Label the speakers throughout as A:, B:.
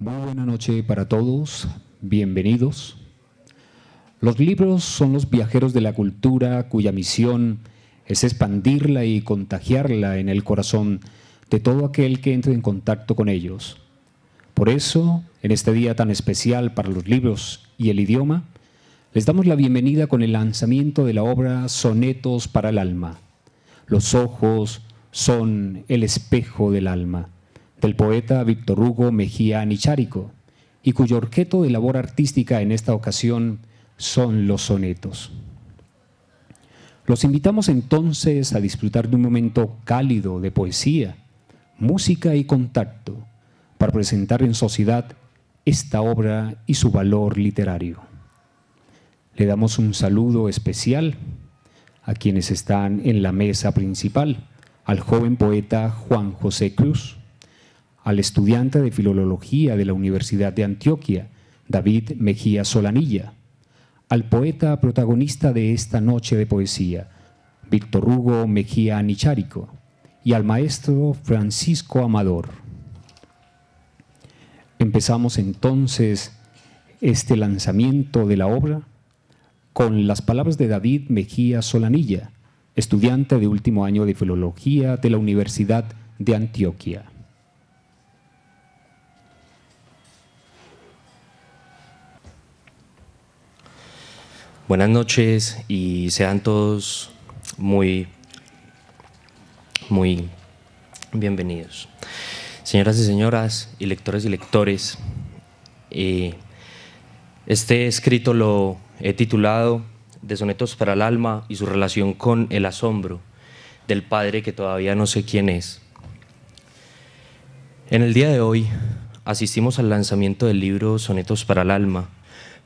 A: Muy buena noche para todos, bienvenidos. Los libros son los viajeros de la cultura cuya misión es expandirla y contagiarla en el corazón de todo aquel que entre en contacto con ellos. Por eso, en este día tan especial para los libros y el idioma, les damos la bienvenida con el lanzamiento de la obra Sonetos para el alma. Los ojos son el espejo del alma, del poeta Víctor Hugo Mejía Anichárico, y cuyo objeto de labor artística en esta ocasión son los sonetos. Los invitamos entonces a disfrutar de un momento cálido de poesía, música y contacto, para presentar en sociedad esta obra y su valor literario. Le damos un saludo especial a quienes están en la mesa principal, al joven poeta Juan José Cruz, al estudiante de Filología de la Universidad de Antioquia, David Mejía Solanilla, al poeta protagonista de esta noche de poesía, Víctor Hugo Mejía Anichárico, y al maestro Francisco Amador. Empezamos entonces este lanzamiento de la obra con las palabras de David Mejía Solanilla, estudiante de último año de Filología de la Universidad de Antioquia.
B: Buenas noches y sean todos muy bienvenidos. Señoras y señoras, y lectores y lectores, este escrito lo he titulado De sonetos para el alma y su relación con el asombro del padre que todavía no sé quién es. En el día de hoy asistimos al lanzamiento del libro Sonetos para el alma,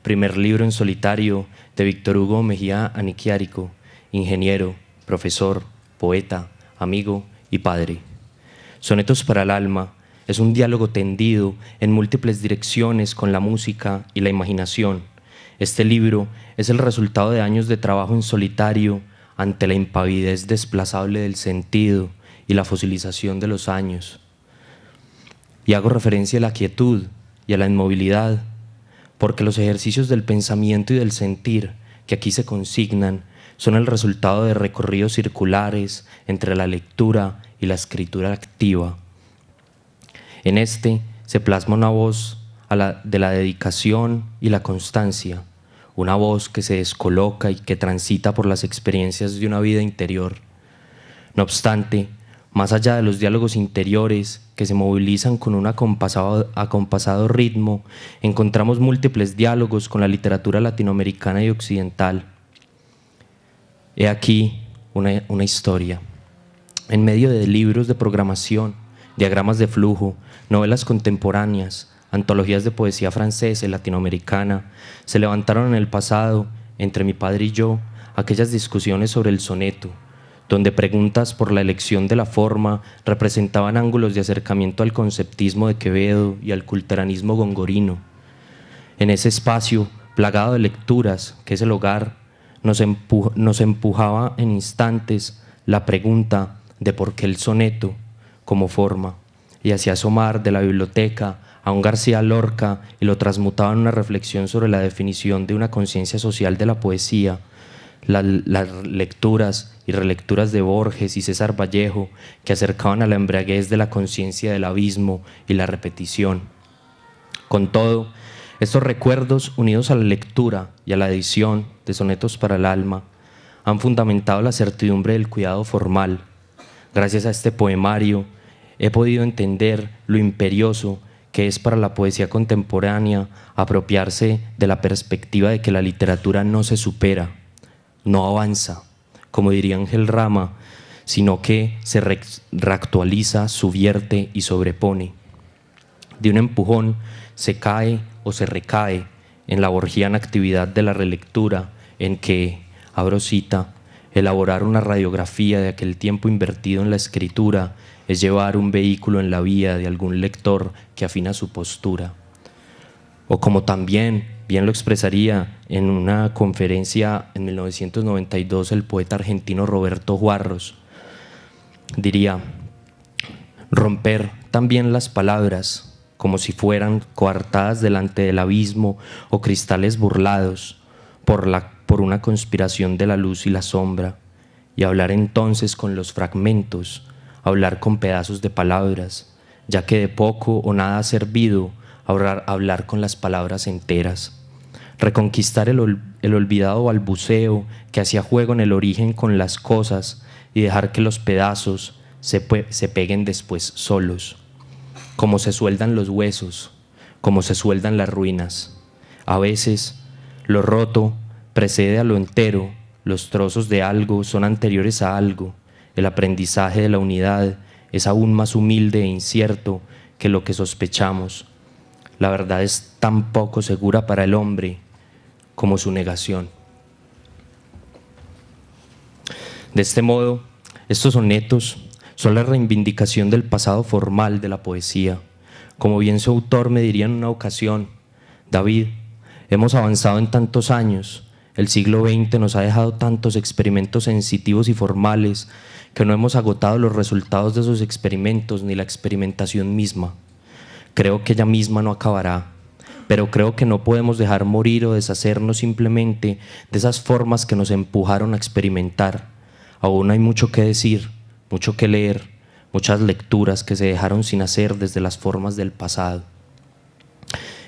B: primer libro en solitario de Víctor Hugo Mejía Anichárico, ingeniero, profesor, poeta, amigo y padre. Sonetos para el alma es un diálogo tendido en múltiples direcciones con la música y la imaginación. Este libro es el resultado de años de trabajo en solitario ante la impavidez desplazable del sentido y la fosilización de los años. Y hago referencia a la quietud y a la inmovilidad, porque los ejercicios del pensamiento y del sentir que aquí se consignan son el resultado de recorridos circulares entre la lectura y la escritura activa. En este se plasma una voz de la dedicación y la constancia, una voz que se descoloca y que transita por las experiencias de una vida interior. No obstante, más allá de los diálogos interiores que se movilizan con un acompasado ritmo, encontramos múltiples diálogos con la literatura latinoamericana y occidental. He aquí una historia. En medio de libros de programación, diagramas de flujo, novelas contemporáneas, antologías de poesía francesa y latinoamericana, se levantaron en el pasado, entre mi padre y yo, aquellas discusiones sobre el soneto, donde preguntas por la elección de la forma representaban ángulos de acercamiento al conceptismo de Quevedo y al culteranismo gongorino. En ese espacio, plagado de lecturas, que es el hogar, nos empujaba en instantes la pregunta de por qué el soneto como forma, y hacía asomar de la biblioteca a un García Lorca y lo transmutaba en una reflexión sobre la definición de una conciencia social de la poesía, las lecturas y relecturas de Borges y César Vallejo que acercaban a la embriaguez de la conciencia del abismo y la repetición. Con todo, estos recuerdos unidos a la lectura y a la edición de Sonetos para el alma han fundamentado la certidumbre del cuidado formal. Gracias a este poemario he podido entender lo imperioso que es para la poesía contemporánea apropiarse de la perspectiva de que la literatura no se supera, no avanza, como diría Ángel Rama, sino que se reactualiza, subvierte y sobrepone. De un empujón se cae o se recae en la borgiana actividad de la relectura, en que, abro cita, elaborar una radiografía de aquel tiempo invertido en la escritura es llevar un vehículo en la vía de algún lector que afina su postura. O como también bien lo expresaría en una conferencia en 1992 el poeta argentino Roberto Juarros, diría: romper también las palabras como si fueran coartadas delante del abismo o cristales burlados por una conspiración de la luz y la sombra, y hablar entonces con los fragmentos, hablar con pedazos de palabras, ya que de poco o nada ha servido hablar con las palabras enteras. Reconquistar el olvidado balbuceo que hacía juego en el origen con las cosas y dejar que los pedazos se peguen después solos, como se sueldan los huesos, como se sueldan las ruinas. A veces lo roto precede a lo entero, los trozos de algo son anteriores a algo, el aprendizaje de la unidad es aún más humilde e incierto que lo que sospechamos. La verdad es tan poco segura para el hombre como su negación. De este modo, estos sonetos son la reivindicación del pasado formal de la poesía. Como bien su autor me diría en una ocasión: David, hemos avanzado en tantos años, el siglo XX nos ha dejado tantos experimentos sensitivos y formales que no hemos agotado los resultados de esos experimentos ni la experimentación misma. Creo que ella misma no acabará, pero creo que no podemos dejar morir o deshacernos simplemente de esas formas que nos empujaron a experimentar. Aún hay mucho que decir, mucho que leer, muchas lecturas que se dejaron sin hacer desde las formas del pasado.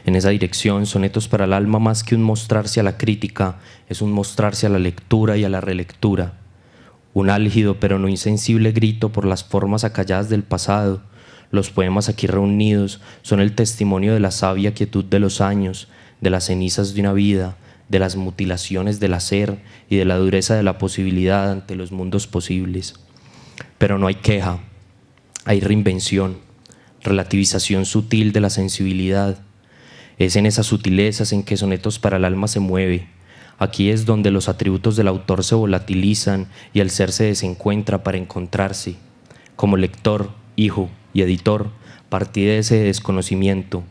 B: En esa dirección, Sonetos para el Alma, más que un mostrarse a la crítica, es un mostrarse a la lectura y a la relectura. Un álgido pero no insensible grito por las formas acalladas del pasado. Los poemas aquí reunidos son el testimonio de la sabia quietud de los años, de las cenizas de una vida, de las mutilaciones del hacer y de la dureza de la posibilidad ante los mundos posibles. Pero no hay queja, hay reinvención, relativización sutil de la sensibilidad. Es en esas sutilezas en que Sonetos para el Alma se mueve. Aquí es donde los atributos del autor se volatilizan y el ser se desencuentra para encontrarse. Como lector, hijo y editor, partí de ese desconocimiento,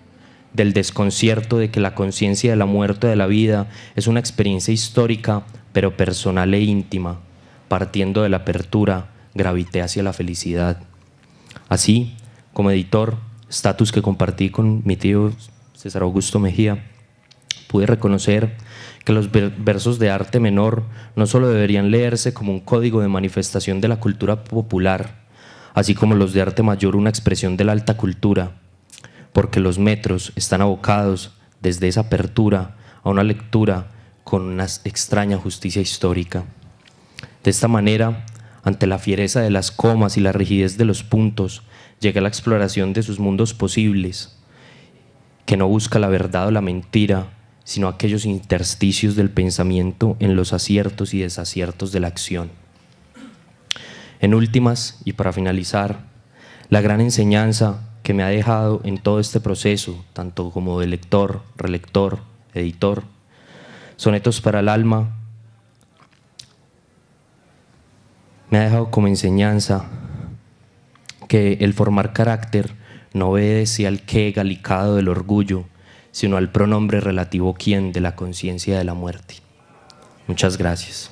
B: del desconcierto de que la conciencia de la muerte o de la vida es una experiencia histórica, pero personal e íntima. Partiendo de la apertura, gravité hacia la felicidad. Así, como editor, estatus que compartí con mi tío César Augusto Mejía, pude reconocer que los versos de arte menor no solo deberían leerse como un código de manifestación de la cultura popular, así como los de arte mayor una expresión de la alta cultura, porque los metros están abocados desde esa apertura a una lectura con una extraña justicia histórica. De esta manera, ante la fiereza de las comas y la rigidez de los puntos, llega la exploración de sus mundos posibles, que no busca la verdad o la mentira, sino aquellos intersticios del pensamiento en los aciertos y desaciertos de la acción. En últimas, y para finalizar, la gran enseñanza que me ha dejado en todo este proceso, tanto como de lector, relector, editor, Sonetos para el Alma, me ha dejado como enseñanza que el formar carácter no obedece al qué galicado del orgullo, sino al pronombre relativo quién de la conciencia de la muerte. Muchas gracias.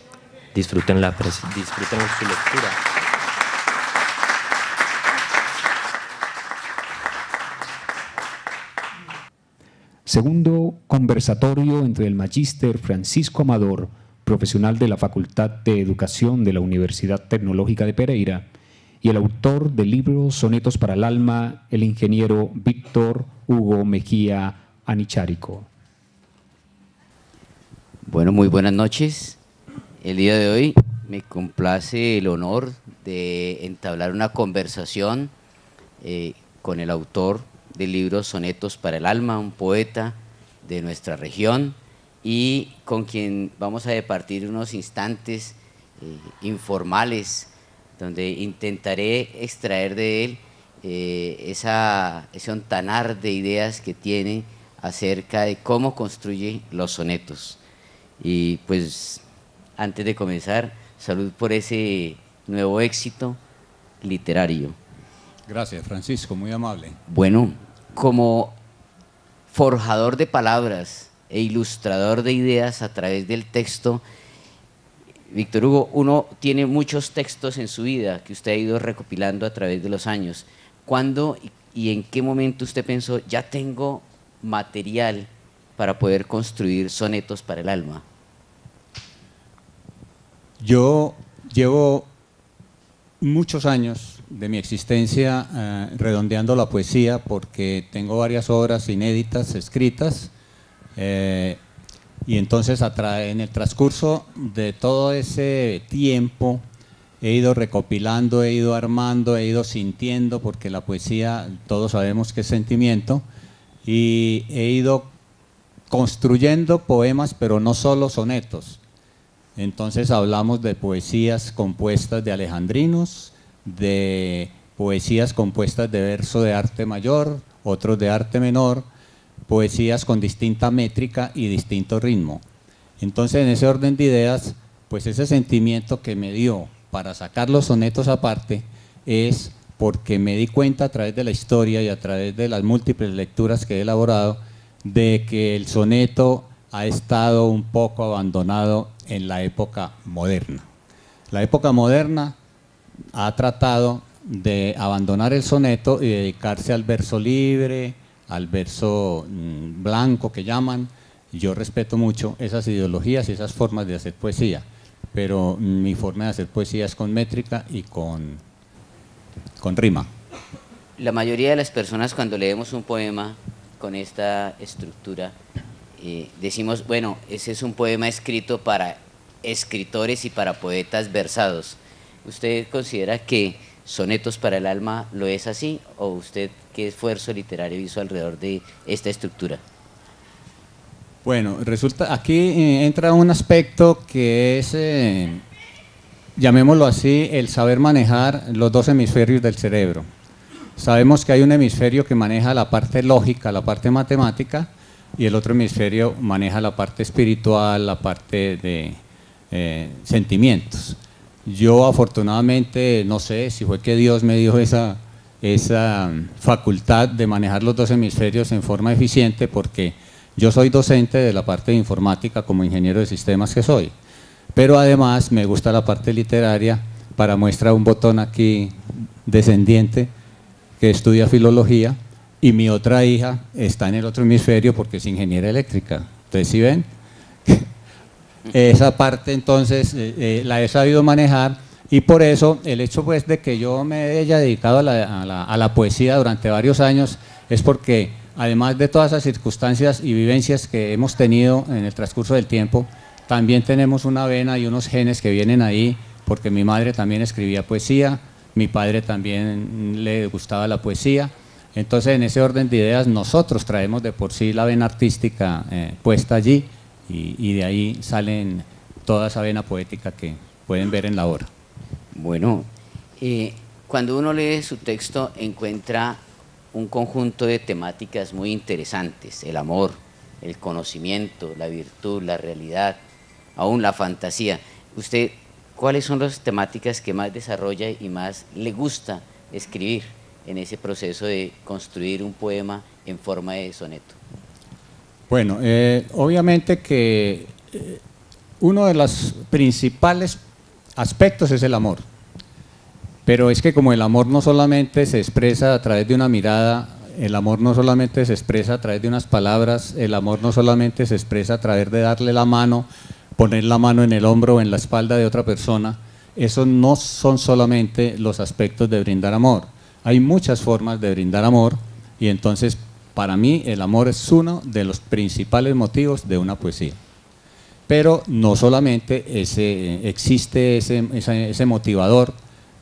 B: Disfruten su lectura.
A: Segundo conversatorio entre el magíster Francisco Amador, profesional de la Facultad de Educación de la Universidad Tecnológica de Pereira, y el autor del libro Sonetos para el Alma, el ingeniero Víctor Hugo Mejía Anicharico.
C: Bueno, muy buenas noches. El día de hoy me complace el honor de entablar una conversación con el autor del libro Sonetos para el Alma, un poeta de nuestra región, y con quien vamos a departir unos instantes informales, donde intentaré extraer de él ese ontanar de ideas que tiene acerca de cómo construye los sonetos. Y pues, antes de comenzar, salud por ese nuevo éxito literario.
D: Gracias, Francisco, muy amable.
C: Bueno, como forjador de palabras e ilustrador de ideas a través del texto, Víctor Hugo, uno tiene muchos textos en su vida que usted ha ido recopilando a través de los años. ¿Cuándo y en qué momento usted pensó, ya tengo material para poder construir sonetos para el alma?
D: Yo llevo muchos años de mi existencia redondeando la poesía porque tengo varias obras inéditas escritas y entonces en el transcurso de todo ese tiempo he ido recopilando, he ido armando, he ido sintiendo, porque la poesía todos sabemos que es sentimiento, y he ido construyendo poemas, pero no solo sonetos. Entonces hablamos de poesías compuestas de alejandrinos, de poesías compuestas de verso de arte mayor, otros de arte menor, poesías con distinta métrica y distinto ritmo. Entonces, en ese orden de ideas, pues ese sentimiento que me dio para sacar los sonetos aparte es porque me di cuenta a través de la historia y a través de las múltiples lecturas que he elaborado de que el soneto ha estado un poco abandonado en la época moderna. La época moderna ha tratado de abandonar el soneto y dedicarse al verso libre, al verso blanco que llaman. Yo respeto mucho esas ideologías y esas formas de hacer poesía, pero mi forma de hacer poesía es con métrica y con rima.
C: La mayoría de las personas cuando leemos un poema con esta estructura, decimos, bueno, ese es un poema escrito para escritores y para poetas versados. ¿Usted considera que Sonetos para el Alma lo es así? ¿O usted qué esfuerzo literario hizo alrededor de esta estructura?
D: Bueno, resulta, aquí entra un aspecto que es, llamémoslo así, el saber manejar los dos hemisferios del cerebro. Sabemos que hay un hemisferio que maneja la parte lógica, la parte matemática, y el otro hemisferio maneja la parte espiritual, la parte de sentimientos. Yo afortunadamente, no sé si fue que Dios me dio esa facultad de manejar los dos hemisferios en forma eficiente, porque yo soy docente de la parte de informática como ingeniero de sistemas que soy, pero además me gusta la parte literaria. Para muestra un botón aquí descendiente que estudia filología, y mi otra hija está en el otro hemisferio porque es ingeniera eléctrica. Entonces, ¿sí ven? Esa parte entonces la he sabido manejar, y por eso el hecho pues de que yo me haya dedicado a la poesía durante varios años es porque además de todas esas circunstancias y vivencias que hemos tenido en el transcurso del tiempo, también tenemos una vena y unos genes que vienen ahí, porque mi madre también escribía poesía, mi padre también le gustaba la poesía. Entonces, en ese orden de ideas, nosotros traemos de por sí la vena artística puesta allí, y de ahí salen toda esa vena poética que pueden ver en la obra.
C: Bueno, cuando uno lee su texto encuentra un conjunto de temáticas muy interesantes: el amor, el conocimiento, la virtud, la realidad, aún la fantasía. ¿Usted cuáles son las temáticas que más desarrolla y más le gusta escribir en ese proceso de construir un poema en forma de soneto?
D: Bueno, obviamente que uno de los principales aspectos es el amor, pero es que como el amor no solamente se expresa a través de una mirada, el amor no solamente se expresa a través de unas palabras, el amor no solamente se expresa a través de darle la mano, poner la mano en el hombro o en la espalda de otra persona. Esos no son solamente los aspectos de brindar amor. Hay muchas formas de brindar amor, y entonces para mí el amor es uno de los principales motivos de una poesía. Pero no solamente existe ese motivador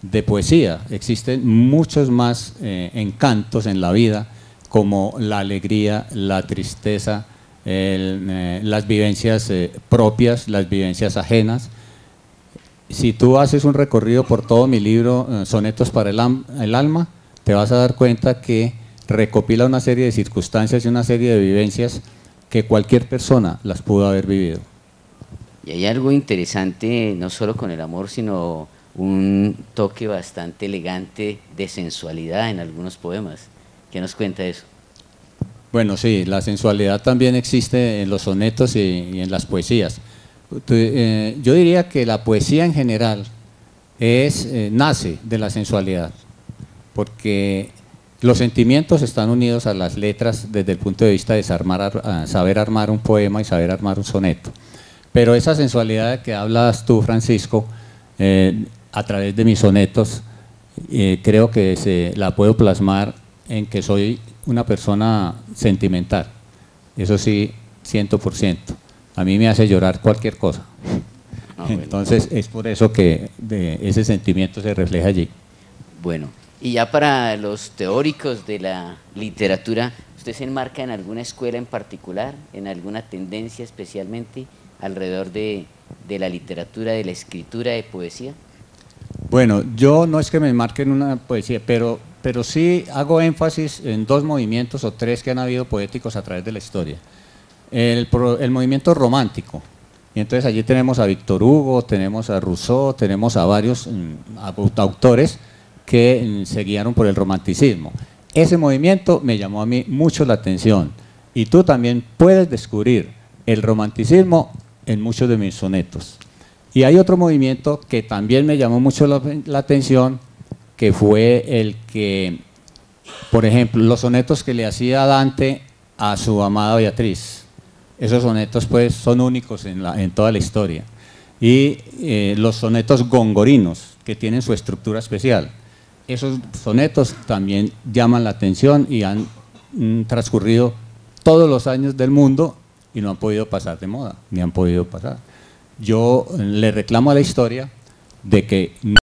D: de poesía, existen muchos más encantos en la vida, como la alegría, la tristeza, las vivencias propias, las vivencias ajenas. Si tú haces un recorrido por todo mi libro, Sonetos para el Alma, te vas a dar cuenta que recopila una serie de circunstancias y una serie de vivencias que cualquier persona las pudo haber vivido.
C: Y hay algo interesante, no solo con el amor, sino un toque bastante elegante de sensualidad en algunos poemas. ¿Qué nos cuenta eso?
D: Bueno, sí, la sensualidad también existe en los sonetos y en las poesías. Yo diría que la poesía en general nace de la sensualidad, porque Los sentimientos están unidos a las letras desde el punto de vista de saber armar un poema y saber armar un soneto. Pero esa sensualidad que hablas tú, Francisco, a través de mis sonetos, creo que la puedo plasmar en que soy una persona sentimental. Eso sí, 100%. A mí me hace llorar cualquier cosa. Bueno. Entonces es por eso que ese sentimiento se refleja allí.
C: Bueno, y ya para los teóricos de la literatura, ¿usted se enmarca en alguna escuela en particular, en alguna tendencia especialmente alrededor de la literatura, de la escritura de poesía?
D: Bueno, yo no es que me enmarque en una poesía, pero sí hago énfasis en dos movimientos o tres que han habido poéticos a través de la historia. El movimiento romántico, y entonces allí tenemos a Víctor Hugo, tenemos a Rousseau, tenemos a varios autores que se guiaron por el romanticismo. Ese movimiento me llamó a mí mucho la atención, y tú también puedes descubrir el romanticismo en muchos de mis sonetos. Y hay otro movimiento que también me llamó mucho la atención, que fue el que, por ejemplo, los sonetos que le hacía Dante a su amada Beatriz. Esos sonetos pues son únicos en toda la historia. Y los sonetos gongorinos, que tienen su estructura especial. Esos sonetos también llaman la atención y han transcurrido todos los años del mundo y no han podido pasar de moda, ni han podido pasar. Yo le reclamo a la historia de que